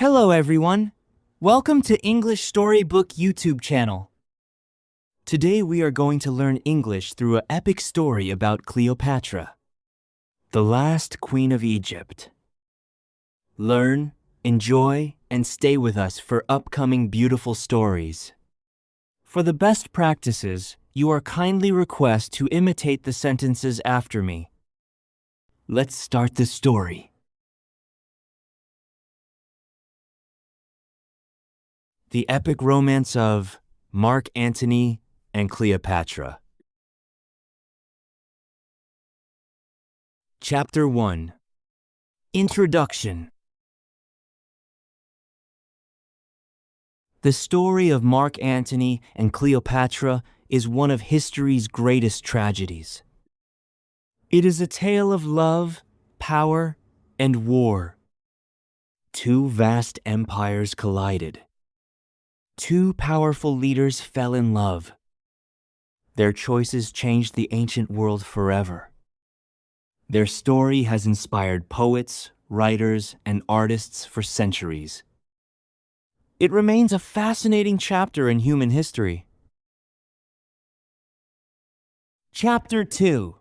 Hello everyone! Welcome to English Storybook YouTube channel. Today we are going to learn English through an epic story about Cleopatra, the last queen of Egypt. Learn, enjoy, and stay with us for upcoming beautiful stories. For the best practices, you are kindly requested to imitate the sentences after me. Let's start the story. The epic romance of Mark Antony and Cleopatra. Chapter 1. Introduction. The story of Mark Antony and Cleopatra is one of history's greatest tragedies. It is a tale of love, power, and war. Two vast empires collided. Two powerful leaders fell in love. Their choices changed the ancient world forever. Their story has inspired poets, writers, and artists for centuries. It remains a fascinating chapter in human history. Chapter 2.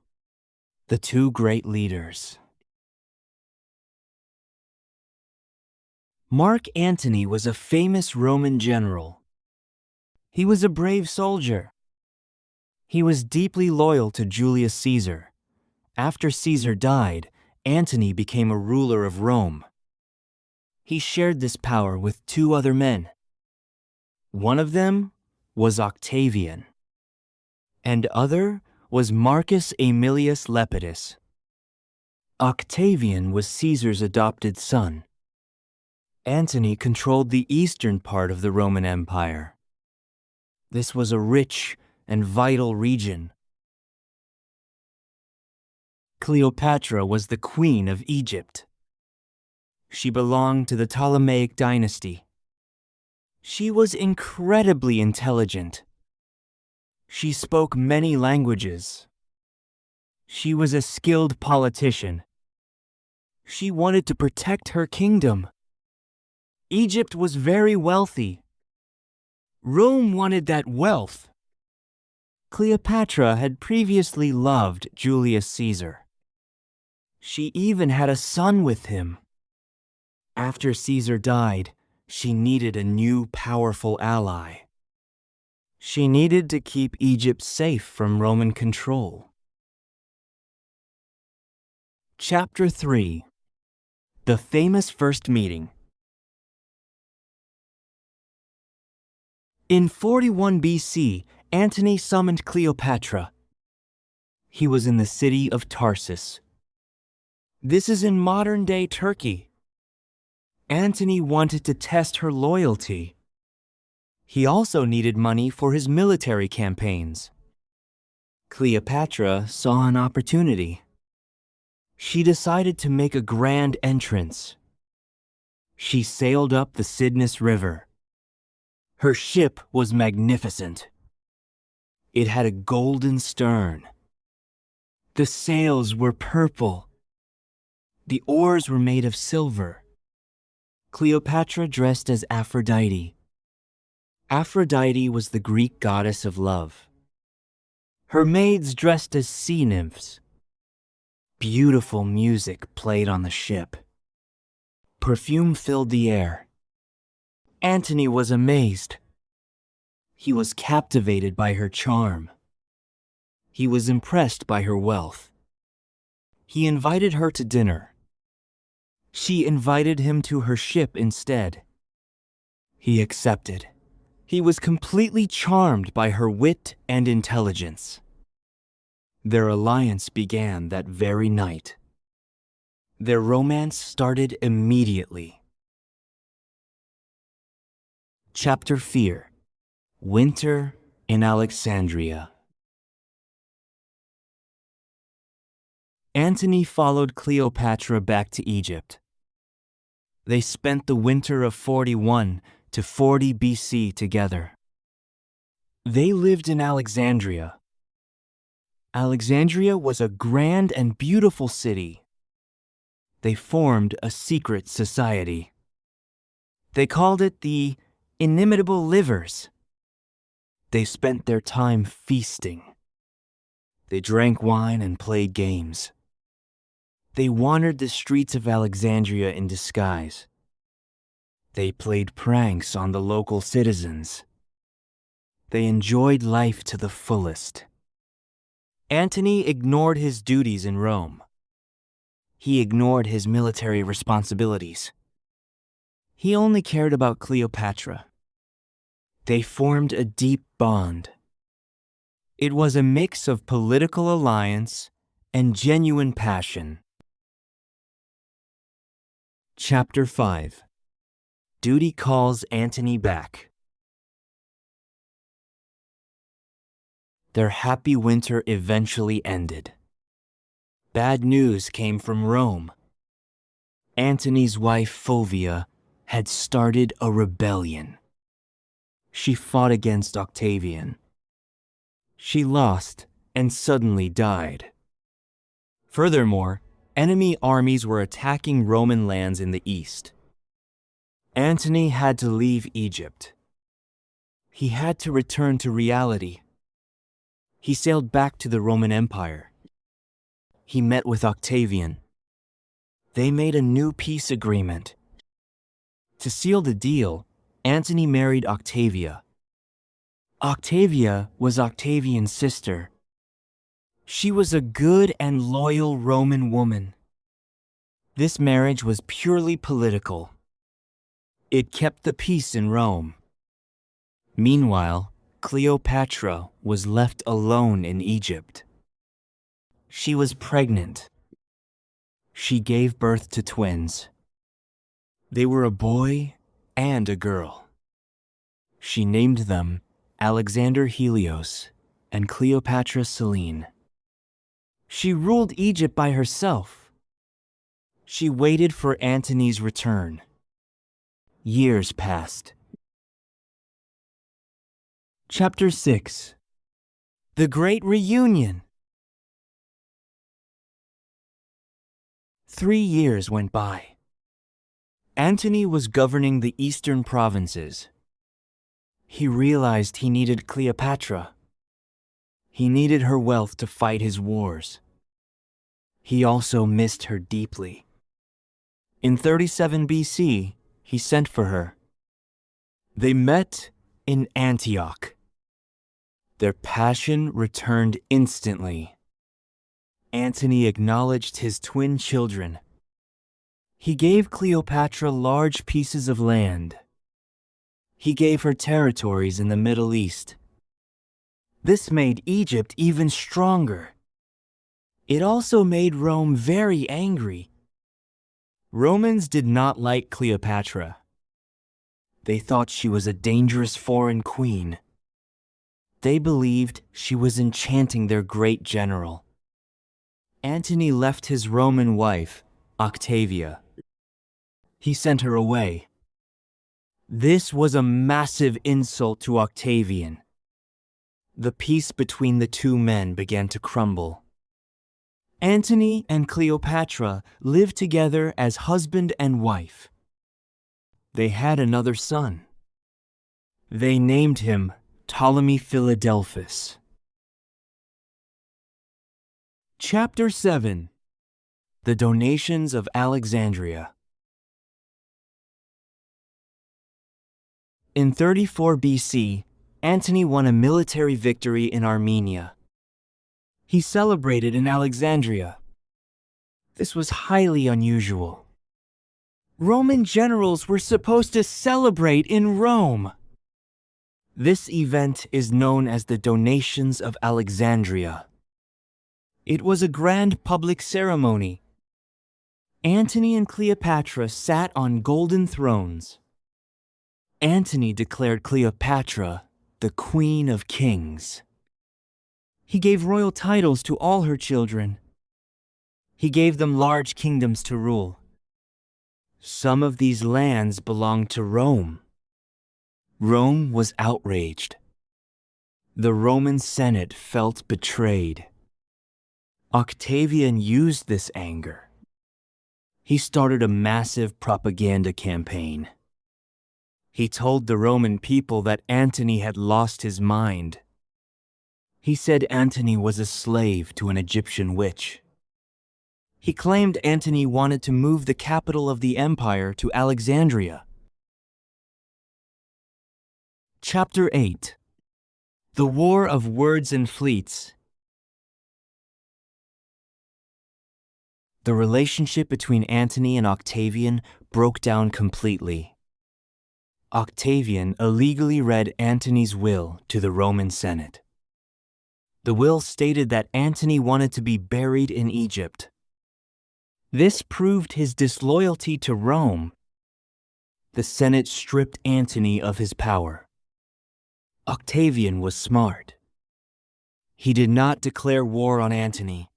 The Two Great Leaders. Mark Antony was a famous Roman general. He was a brave soldier. He was deeply loyal to Julius Caesar. After Caesar died, Antony became a ruler of Rome. He shared this power with two other men. One of them was Octavian, and other was Marcus Aemilius Lepidus. Octavian was Caesar's adopted son. Antony controlled the eastern part of the Roman Empire. This was a rich and vital region. Cleopatra was the queen of Egypt. She belonged to the Ptolemaic dynasty. She was incredibly intelligent. She spoke many languages. She was a skilled politician. She wanted to protect her kingdom. Egypt was very wealthy. Rome wanted that wealth. Cleopatra had previously loved Julius Caesar. She even had a son with him. After Caesar died, she needed a new powerful ally. She needed to keep Egypt safe from Roman control. Chapter 3. The famous first meeting. In 41 BC, Antony summoned Cleopatra. He was in the city of Tarsus. This is in modern-day Turkey. Antony wanted to test her loyalty. He also needed money for his military campaigns. Cleopatra saw an opportunity. She decided to make a grand entrance. She sailed up the Cydnus River. Her ship was magnificent. It had a golden stern. The sails were purple. The oars were made of silver. Cleopatra dressed as Aphrodite. Aphrodite was the Greek goddess of love. Her maids dressed as sea nymphs. Beautiful music played on the ship. Perfume filled the air. Antony was amazed. He was captivated by her charm. He was impressed by her wealth. He invited her to dinner. She invited him to her ship instead. He accepted. He was completely charmed by her wit and intelligence. Their alliance began that very night. Their romance started immediately. Chapter 4. Winter in Alexandria. Antony followed Cleopatra back to Egypt. They spent the winter of 41 to 40 BC together. They lived in Alexandria. Alexandria was a grand and beautiful city. They formed a secret society. They called it the inimitable livers. They spent their time feasting. They drank wine and played games. They wandered the streets of Alexandria in disguise. They played pranks on the local citizens. They enjoyed life to the fullest. Antony ignored his duties in Rome. He ignored his military responsibilities. He only cared about Cleopatra. They formed a deep bond. It was a mix of political alliance and genuine passion. Chapter 5. Duty calls Antony back. Their happy winter eventually ended. Bad news came from Rome. Antony's wife Fulvia had started a rebellion. She fought against Octavian. She lost and suddenly died. Furthermore, enemy armies were attacking Roman lands in the east. Antony had to leave Egypt. He had to return to reality. He sailed back to the Roman Empire. He met with Octavian. They made a new peace agreement. To seal the deal, Antony married Octavia. Octavia was Octavian's sister. She was a good and loyal Roman woman. This marriage was purely political. It kept the peace in Rome. Meanwhile, Cleopatra was left alone in Egypt. She was pregnant. She gave birth to twins. They were a boy and a girl. She named them Alexander Helios and Cleopatra Selene. She ruled Egypt by herself. She waited for Antony's return. Years passed. Chapter 6. The Great Reunion. 3 years went by. Antony was governing the eastern provinces. He realized he needed Cleopatra. He needed her wealth to fight his wars. He also missed her deeply. In 37 BC, he sent for her. They met in Antioch. Their passion returned instantly. Antony acknowledged his twin children. He gave Cleopatra large pieces of land. He gave her territories in the Middle East. This made Egypt even stronger. It also made Rome very angry. Romans did not like Cleopatra. They thought she was a dangerous foreign queen. They believed she was enchanting their great general. Antony left his Roman wife, Octavia. He sent her away. This was a massive insult to Octavian. The peace between the two men began to crumble. Antony and Cleopatra lived together as husband and wife. They had another son. They named him Ptolemy Philadelphus. Chapter 7. The Donations of Alexandria. In 34 BC, Antony won a military victory in Armenia. He celebrated in Alexandria. This was highly unusual. Roman generals were supposed to celebrate in Rome. This event is known as the Donations of Alexandria. It was a grand public ceremony. Antony and Cleopatra sat on golden thrones. Antony declared Cleopatra the Queen of Kings. He gave royal titles to all her children. He gave them large kingdoms to rule. Some of these lands belonged to Rome. Rome was outraged. The Roman Senate felt betrayed. Octavian used this anger. He started a massive propaganda campaign. He told the Roman people that Antony had lost his mind. He said Antony was a slave to an Egyptian witch. He claimed Antony wanted to move the capital of the empire to Alexandria. Chapter 8. The War of Words and Fleets. The relationship between Antony and Octavian broke down completely. Octavian illegally read Antony's will to the Roman Senate. The will stated that Antony wanted to be buried in Egypt. This proved his disloyalty to Rome. The Senate stripped Antony of his power. Octavian was smart. He did not declare war on Antony.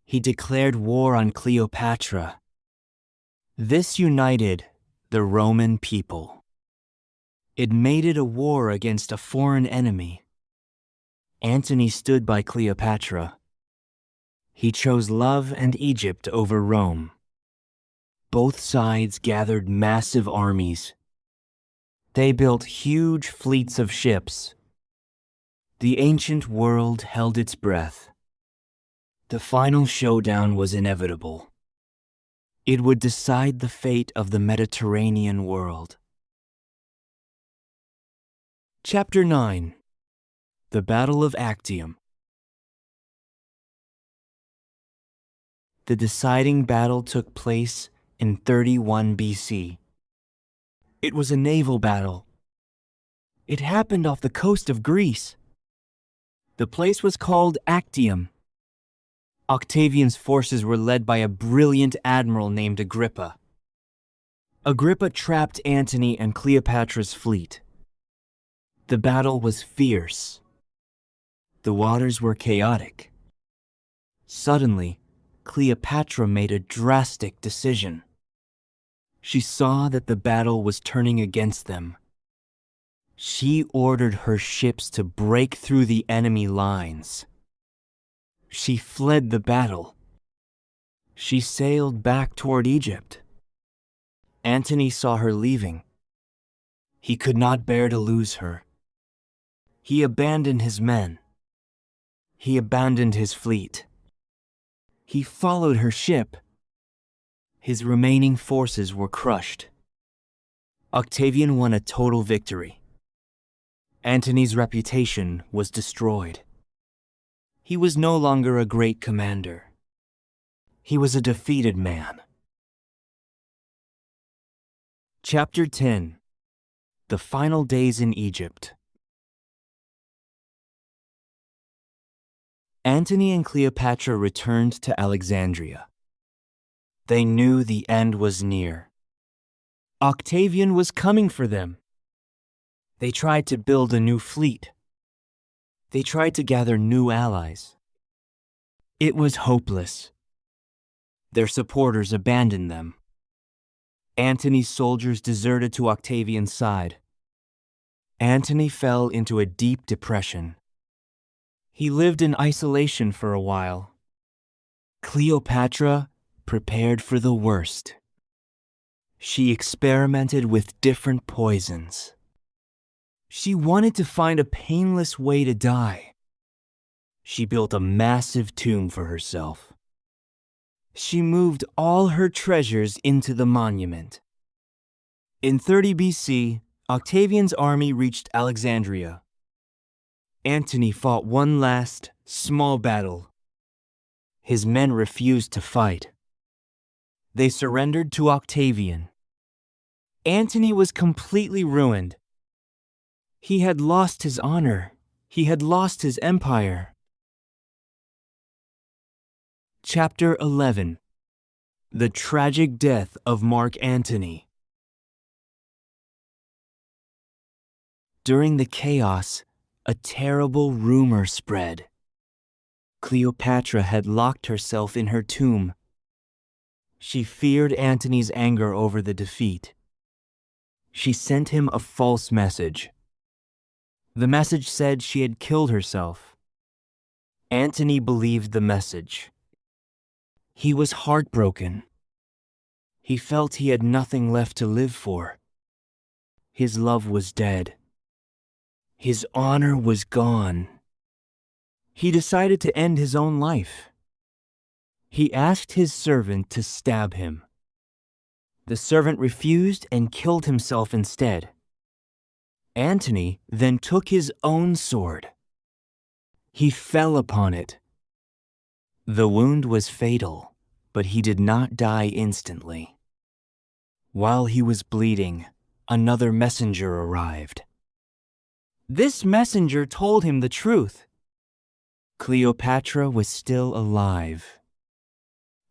He declared war on Cleopatra. This united the Roman people. It made it a war against a foreign enemy. Antony stood by Cleopatra. He chose love and Egypt over Rome. Both sides gathered massive armies. They built huge fleets of ships. The ancient world held its breath. The final showdown was inevitable. It would decide the fate of the Mediterranean world. Chapter 9. The Battle of Actium. The deciding battle took place in 31 BC. It was a naval battle. It happened off the coast of Greece. The place was called Actium. Octavian's forces were led by a brilliant admiral named Agrippa. Agrippa trapped Antony and Cleopatra's fleet. The battle was fierce. The waters were chaotic. Suddenly, Cleopatra made a drastic decision. She saw that the battle was turning against them. She ordered her ships to break through the enemy lines. She fled the battle. She sailed back toward Egypt. Antony saw her leaving. He could not bear to lose her. He abandoned his men. He abandoned his fleet. He followed her ship. His remaining forces were crushed. Octavian won a total victory. Antony's reputation was destroyed. He was no longer a great commander. He was a defeated man. Chapter 10. The Final Days in Egypt. Antony and Cleopatra returned to Alexandria. They knew the end was near. Octavian was coming for them. They tried to build a new fleet. They tried to gather new allies. It was hopeless. Their supporters abandoned them. Antony's soldiers deserted to Octavian's side. Antony fell into a deep depression. He lived in isolation for a while. Cleopatra prepared for the worst. She experimented with different poisons. She wanted to find a painless way to die. She built a massive tomb for herself. She moved all her treasures into the monument. In 30 BC, Octavian's army reached Alexandria. Antony fought one last, small battle. His men refused to fight. They surrendered to Octavian. Antony was completely ruined. He had lost his honor. He had lost his empire. Chapter 11. The Tragic Death of Mark Antony. During the chaos, a terrible rumor spread. Cleopatra had locked herself in her tomb. She feared Antony's anger over the defeat. She sent him a false message. The message said she had killed herself. Antony believed the message. He was heartbroken. He felt he had nothing left to live for. His love was dead. His honor was gone. He decided to end his own life. He asked his servant to stab him. The servant refused and killed himself instead. Antony then took his own sword. He fell upon it. The wound was fatal, but he did not die instantly. While he was bleeding, another messenger arrived. This messenger told him the truth. Cleopatra was still alive.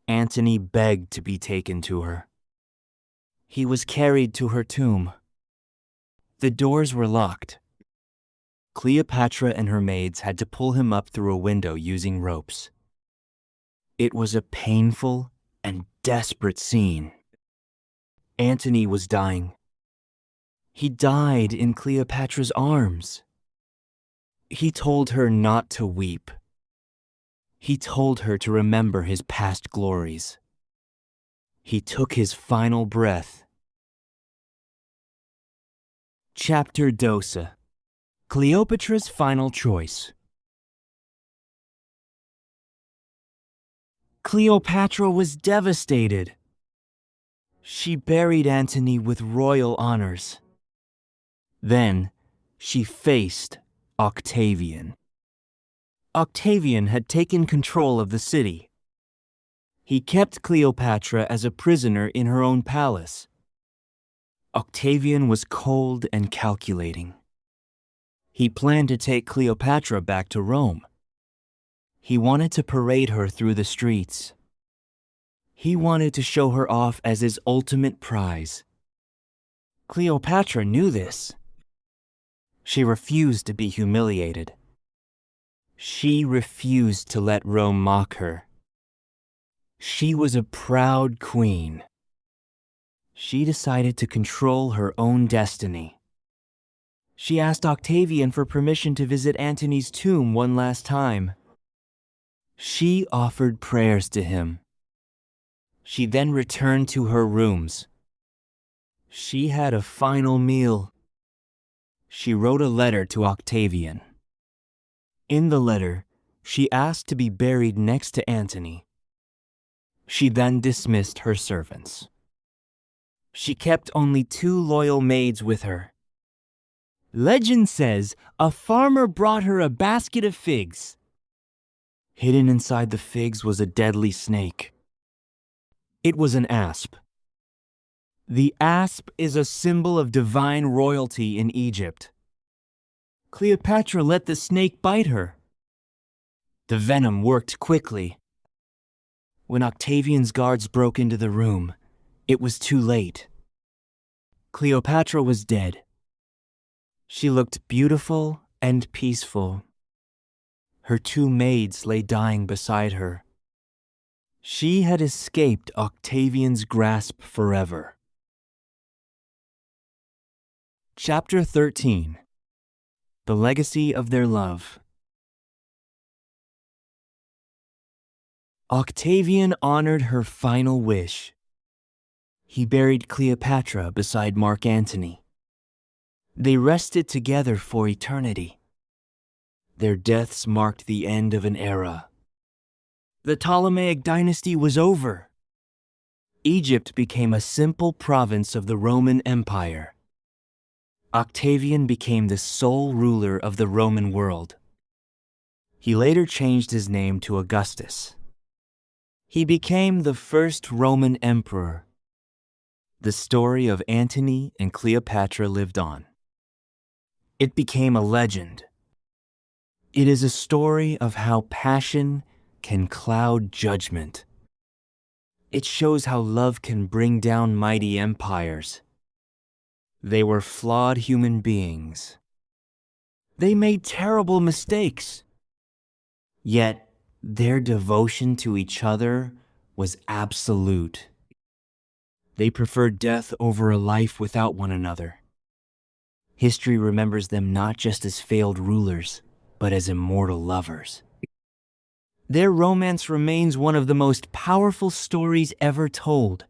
Antony begged to be taken to her. He was carried to her tomb. The doors were locked. Cleopatra and her maids had to pull him up through a window using ropes. It was a painful and desperate scene. Antony was dying. He died in Cleopatra's arms. He told her not to weep. He told her to remember his past glories. He took his final breath. Chapter Dosa. Cleopatra's final choice. Cleopatra was devastated. She buried Antony with royal honors. Then she faced Octavian. Octavian had taken control of the city. He kept Cleopatra as a prisoner in her own palace. Octavian was cold and calculating. He planned to take Cleopatra back to Rome. He wanted to parade her through the streets. He wanted to show her off as his ultimate prize. Cleopatra knew this. She refused to be humiliated. She refused to let Rome mock her. She was a proud queen. She decided to control her own destiny. She asked Octavian for permission to visit Antony's tomb one last time. She offered prayers to him. She then returned to her rooms. She had a final meal. She wrote a letter to Octavian. In the letter, she asked to be buried next to Antony. She then dismissed her servants. She kept only 2 loyal maids with her. Legend says a farmer brought her a basket of figs. Hidden inside the figs was a deadly snake. It was an asp. The asp is a symbol of divine royalty in Egypt. Cleopatra let the snake bite her. The venom worked quickly. When Octavian's guards broke into the room, it was too late. Cleopatra was dead. She looked beautiful and peaceful. Her 2 maids lay dying beside her. She had escaped Octavian's grasp forever. Chapter 13. The Legacy of Their Love. Octavian honored her final wish. He buried Cleopatra beside Mark Antony. They rested together for eternity. Their deaths marked the end of an era. The Ptolemaic dynasty was over. Egypt became a simple province of the Roman Empire. Octavian became the sole ruler of the Roman world. He later changed his name to Augustus. He became the first Roman emperor. The story of Antony and Cleopatra lived on. It became a legend. It is a story of how passion can cloud judgment. It shows how love can bring down mighty empires. They were flawed human beings. They made terrible mistakes. Yet their devotion to each other was absolute. They preferred death over a life without one another. History remembers them not just as failed rulers, but as immortal lovers. Their romance remains one of the most powerful stories ever told.